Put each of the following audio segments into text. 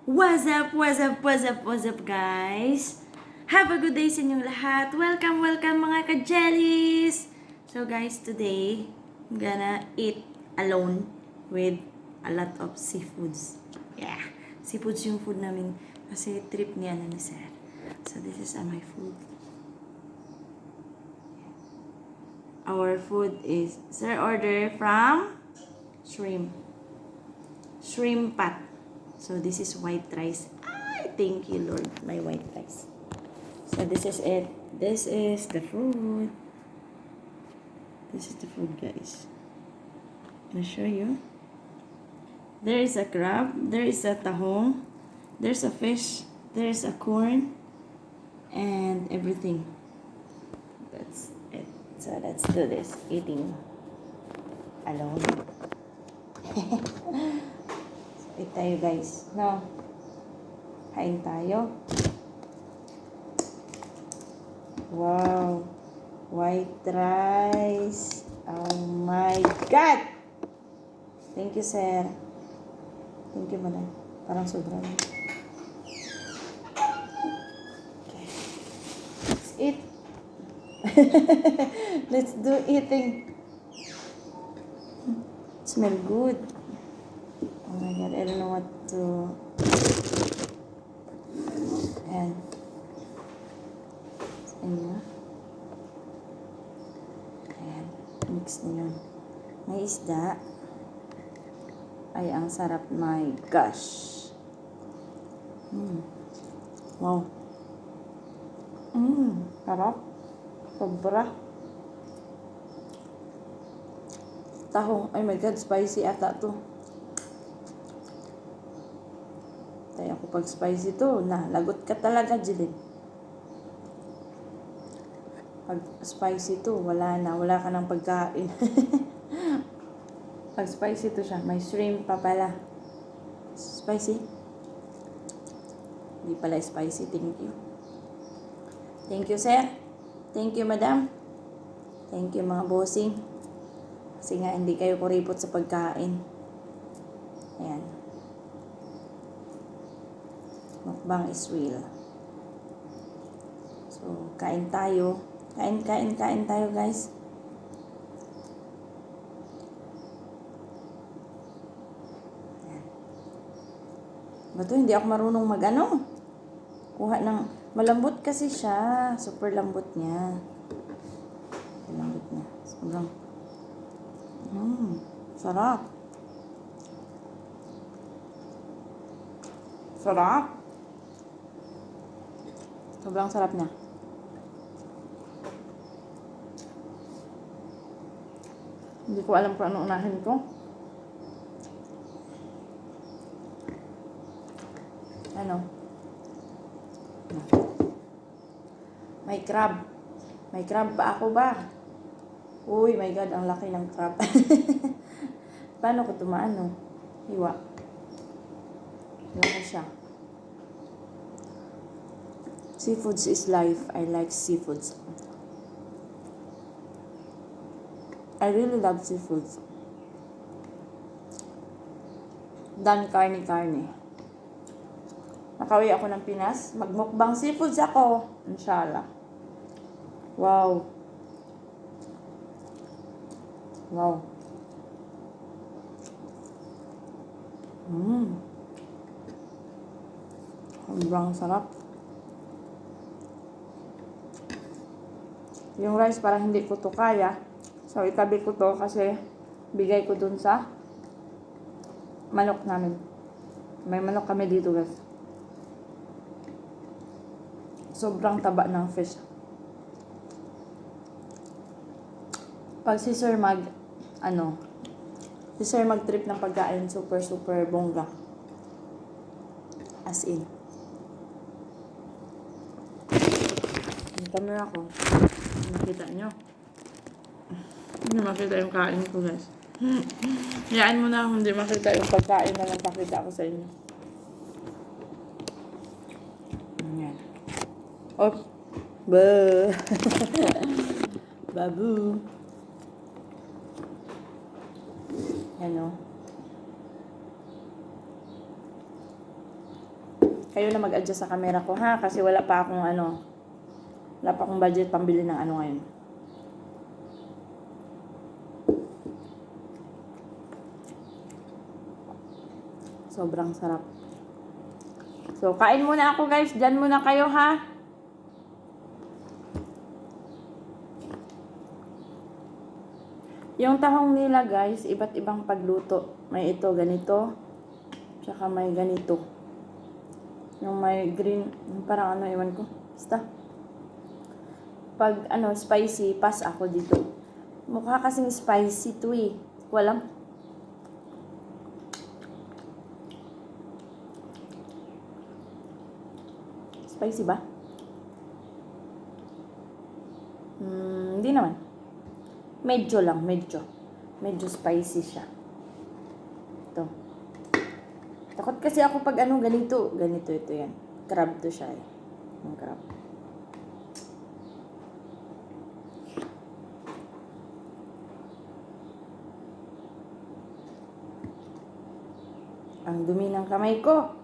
What's up, what's up, what's up, what's up, guys? Have a good day sa inyong lahat. Welcome, welcome mga ka-jellies! So guys, today, I'm gonna eat alone with a lot of seafoods. Yeah, seafoods yung food namin kasi trip niya na ni Sir. So this is my food. Our food is, Sir order from shrimp. Shrimp pot. So this is white rice. Ay, thank you Lord, my white rice. So this is it. This is the food. This is the food, guys. I'll show you. There is a crab. There is a tahong. There's a fish. There's a corn. And everything. That's it. So let's do this. Eating alone. Eat tayo, guys. No. Kain tayo. Wow. White rice. Oh my God! Thank you, sir. Thank you, madam. Parang sobrang. Okay. Let's eat. Let's do eating. Smell good. Oh my God, I don't know what to... Ayan. Ayan. Ayan. Mix na yun. May isda. Ay, ang sarap. My gosh. Wow. Sarap. Sobra. Tahong. Ay my God, spicy ata to. Tayo ako pag spicy to, lagot ka talaga, Jilin. Pag spicy to, wala ka ng pagkain. Pag spicy to siya, may shrimp pa pala. Spicy? Hindi pala spicy, thank you. Thank you, sir. Thank you, madam. Thank you, mga bossing. Kasi nga, hindi kayo kuripot sa pagkain. Ayan. Mukbang is real. So, kain tayo. Kain tayo, guys. Ayan. Bato, hindi ako marunong mag-ano. Kuha ng... Malambot kasi siya. Super lambot niya. Lambot niya. Sobrang... sarap. Sarap. Sobrang sarap niya. Hindi ko alam kung ano unahin ko. Ano? May crab. May crab pa ako ba? Uy, my God, ang laki ng crab. Paano ko tumaano? Hiwa. Laki siya. Seafoods is life. I like seafoods. I really love seafoods. Dan karne. Nakauwi ako ng Pinas. Magmukbang seafoods ako. Inshallah. Wow. Wow. Sobrang sarap. Yung rice parang hindi ko to kaya. So, itabi ko to kasi bigay ko dun sa manok namin. May manok kami dito, guys. Sobrang taba ng fish. Pag si Sir mag-trip ng pagkain, super bongga. As in. Yung camera ko. Nakita nyo? Hindi makita yung kain ko, guys. Hayaan mo na kung hindi makita yung pagkain na napakita ko sa inyo. Ayan. Oh. Babu. Ano? Kayo na mag-adjust sa camera ko ha, kasi wala pa akong budget pambili ng ano ngayon. Sobrang sarap. So, kain muna ako guys. Diyan muna kayo ha. Yung tahong nila guys, iba't ibang pagluto. May ito, ganito. Tsaka may ganito. Yung may green, parang ano, iwan ko. Basta. Pag spicy, pass ako dito. Mukha kasing spicy to eh. Walang. Spicy ba? Hindi naman. Medyo lang, medyo. Medyo spicy siya. Ito. Takot kasi ako pag ganito. Ganito ito yan. Crab to siya eh. Ang crab. Ang dumi ng kamay ko.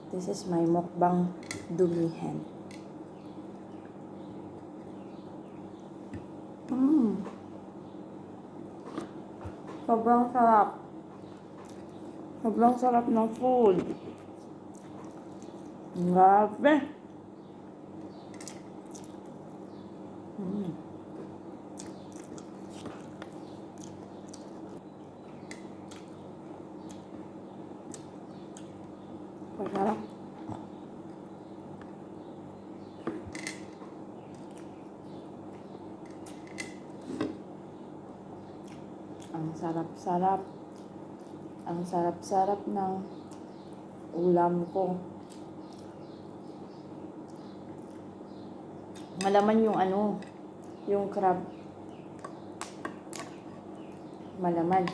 This is my mukbang dumihan. Sobrang sarap. Sobrang sarap ng food. Grabe. Masarap. Ang sarap-sarap. Ang sarap-sarap ng ulam ko. Malaman yung yung crab. Malaman.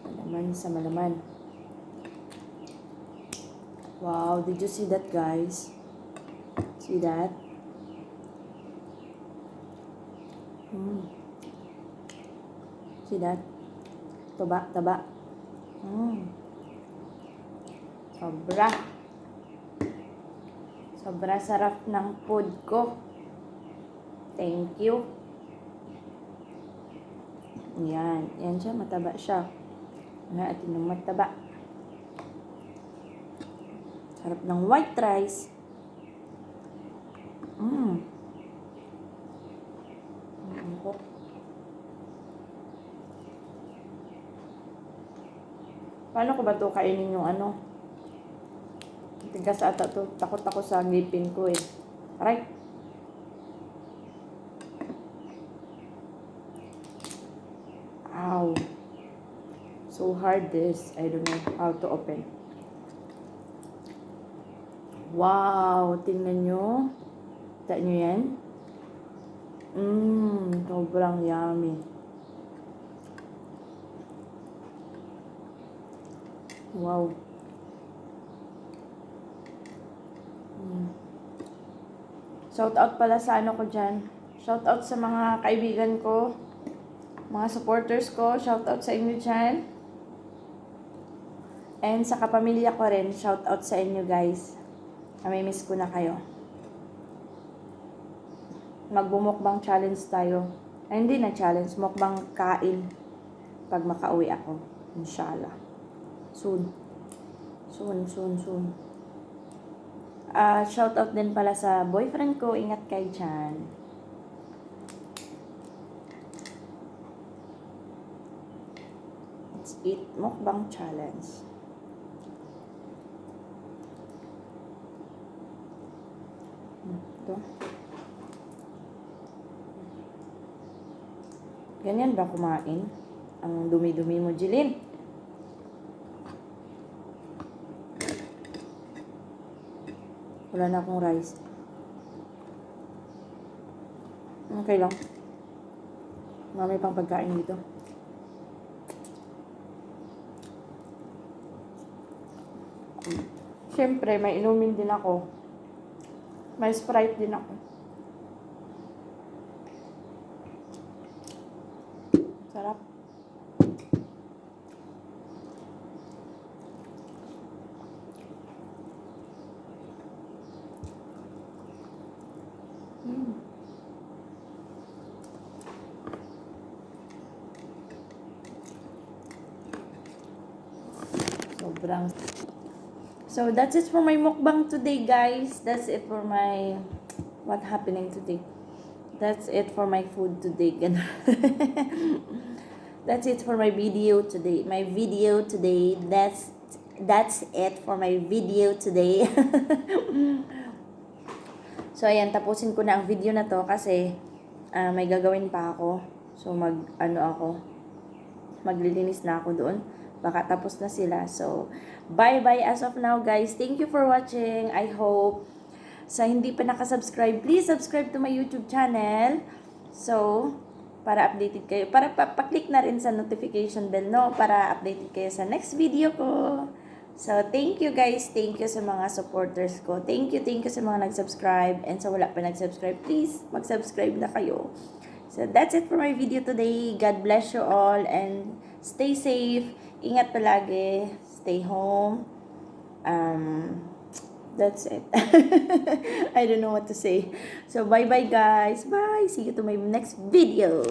Malaman sa malaman. Wow, did you see that guys? See that? See that? Taba. Sobra sarap ng food ko. Thank you. Yan siya, mataba siya. Atin ng mataba. Sarap ng white rice. Paano ko ba ito kainin yung tigas ata to. Takot ako sa ngipin ko eh. Aray. Ow. So hard this. I don't know how to open. Wow. Tingnan nyo. Kita nyo yan? Sobrang yummy. Wow. Shout out pala sa ko dyan. Shout out sa mga kaibigan ko. Mga supporters ko. Shout out sa inyo dyan. And sa kapamilya ko rin. Shout out sa inyo guys. Namimiss ko na kayo. Magbumukbang challenge tayo. Ay, hindi na challenge. Mukbang kain. Pag makauwi ako. Inshallah. Soon. Shout out din pala sa boyfriend ko. Ingat kayo dyan. Let's eat mukbang challenge. Ito. Ganyan ba kumain? Ang dumi-dumi mo, Jilin. Wala na akong rice. Okay lang. Marami pang pagkain dito. Siyempre, may inumin din ako. May Sprite din ako. Sarap. Sobrang. So, that's it for my mukbang today, guys. That's it for my... What happening today? That's it for my food today. That's it for my video today. That's it for my video today. So, ayan, tapusin ko na ang video na to kasi may gagawin pa ako. So, maglilinis na ako doon. Baka tapos na sila. So, bye-bye as of now, guys. Thank you for watching. I hope sa hindi pa nakasubscribe, please subscribe to my YouTube channel. So, para updated kayo. Para pa-click na rin sa notification bell, no? Para updated kayo sa next video ko. So, thank you guys. Thank you sa mga supporters ko. Thank you sa mga nag-subscribe. And sa wala pa nag-subscribe, please, mag-subscribe na kayo. So, that's it for my video today. God bless you all and stay safe. Ingat palagi. Stay home. That's it. I don't know what to say. So, bye-bye guys. Bye. See you to my next video.